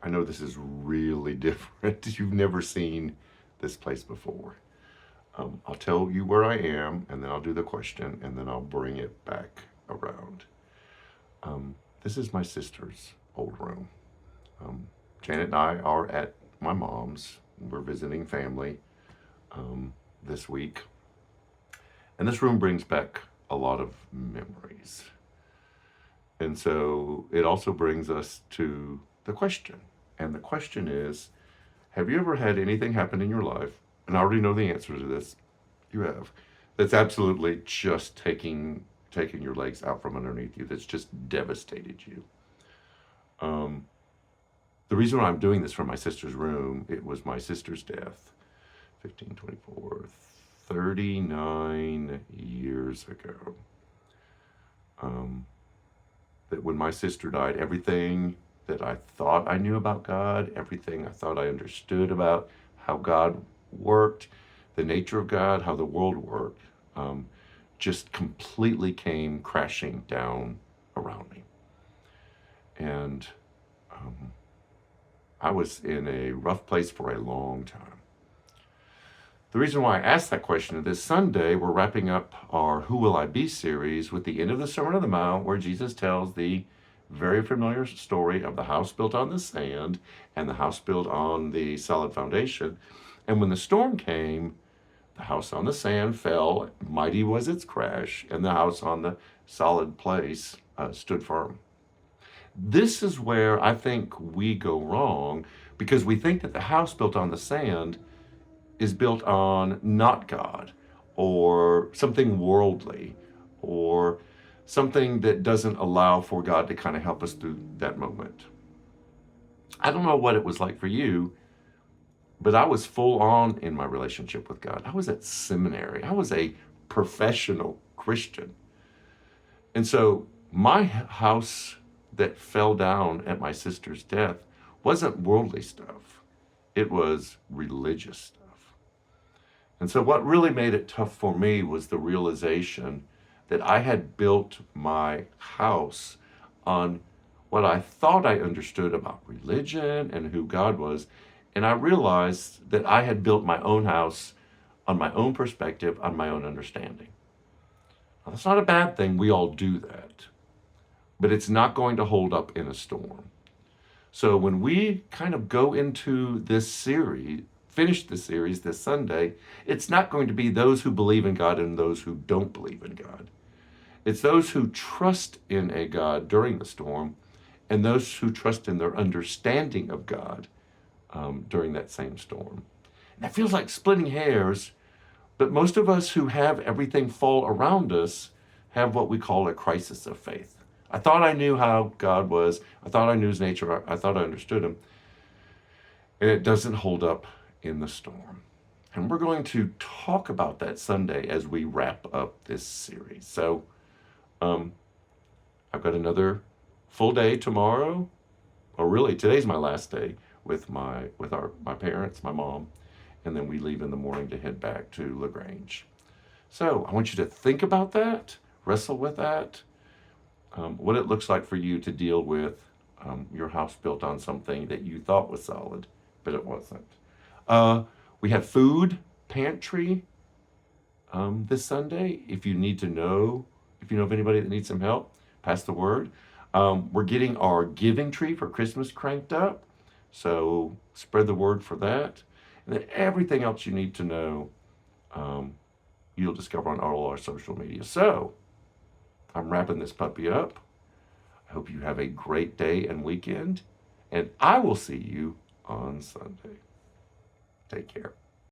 I know this is really different. You've never seen this place before. I'll tell you where I am, and then I'll do the question, and then I'll bring it back around. This is my sister's old room. Um, Janet and I are at my mom's. We're visiting family this week. And this room brings back a lot of memories. And so it also brings us to the question. And the question is, have you ever had anything happen in your life? And I already know the answer to this. You have. That's absolutely just taking your legs out from underneath you. That's just devastated you. The reason why I'm doing this from my sister's room, it was my sister's death, 15, 24, 39 years ago. That when my sister died, everything that I thought I knew about God, everything I thought I understood about how God worked, the nature of God, how the world worked, just completely came crashing down around me. And I was in a rough place for a long time. The reason why I asked that question this Sunday, we're wrapping up our Who Will I Be series with the end of the Sermon on the Mount, where Jesus tells the very familiar story of the house built on the sand and the house built on the solid foundation. And when the storm came, the house on the sand fell, mighty was its crash, and the house on the solid place stood firm. This is where I think we go wrong, because we think that the house built on the sand is built on not God, or something worldly, or something that doesn't allow for God to kind of help us through that moment. I don't know what it was like for you, but I was full on in my relationship with God. I was at seminary. I was a professional Christian. And so my house that fell down at my sister's death wasn't worldly stuff. It was religious stuff. And so what really made it tough for me was the realization that I had built my house on what I thought I understood about religion and who God was. And I realized that I had built my own house on my own perspective, on my own understanding. Now, that's not a bad thing. We all do that. But it's not going to hold up in a storm. So when we kind of go into this series, finish the series this Sunday, it's not going to be those who believe in God and those who don't believe in God. It's those who trust in a God during the storm and those who trust in their understanding of God during that same storm. And that feels like splitting hairs, but most of us who have everything fall around us have what we call a crisis of faith. I thought I knew how God was. I thought I knew his nature. I thought I understood him. And it doesn't hold up in the storm. And we're going to talk about that Sunday as we wrap up this series. So I've got another full day tomorrow, or really today's my last day with my parents, my mom, and then we leave in the morning to head back to LaGrange. So I want you to think about that, wrestle with that, what it looks like for you to deal with your house built on something that you thought was solid, but it wasn't. We have food pantry this Sunday. If you know of anybody that needs some help, pass the word. We're getting our giving tree for Christmas cranked up, so spread the word for that. And then everything else you need to know, you'll discover on all our social media. So I'm wrapping this puppy up. I hope you have a great day and weekend, and I will see you on Sunday. Take care.